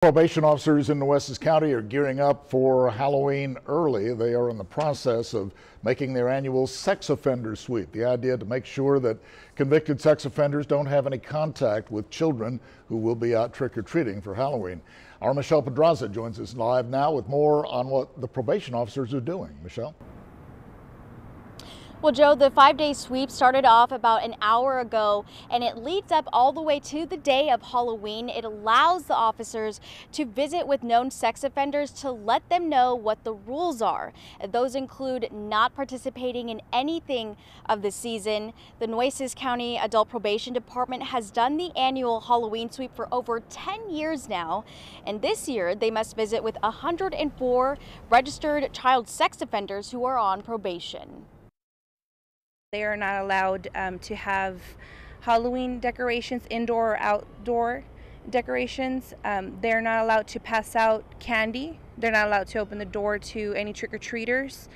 Probation officers in Nueces County are gearing up for Halloween early. They are in the process of making their annual sex offender sweep. The idea to make sure that convicted sex offenders don't have any contact with children who will be out trick-or-treating for Halloween. Our Michelle Pedraza joins us live now with more on what the probation officers are doing. Michelle? Well, Joe, the 5-day sweep started off about an hour ago, and it leads up all the way to the day of Halloween. It allows the officers to visit with known sex offenders to let them know what the rules are. Those include not participating in anything of the season. The Nueces County Adult Probation Department has done the annual Halloween sweep for over 10 years now, and this year they must visit with 104 registered child sex offenders who are on probation. They are not allowed to have Halloween decorations, indoor or outdoor decorations. They're not allowed to pass out candy. They're not allowed to open the door to any trick-or-treaters.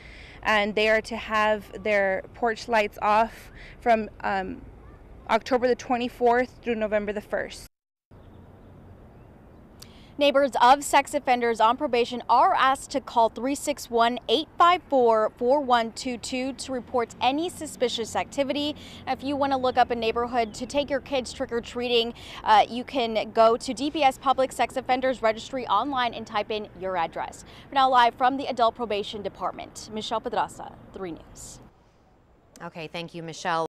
And they are to have their porch lights off from October the 24th through November the 1st. Neighbors of sex offenders on probation are asked to call 361-854-4122 to report any suspicious activity. If you want to look up a neighborhood to take your kids trick-or-treating, you can go to DPS Public Sex Offenders Registry online and type in your address. We're now live from the Adult Probation Department. Michelle Pedraza, 3 News. Okay, thank you, Michelle.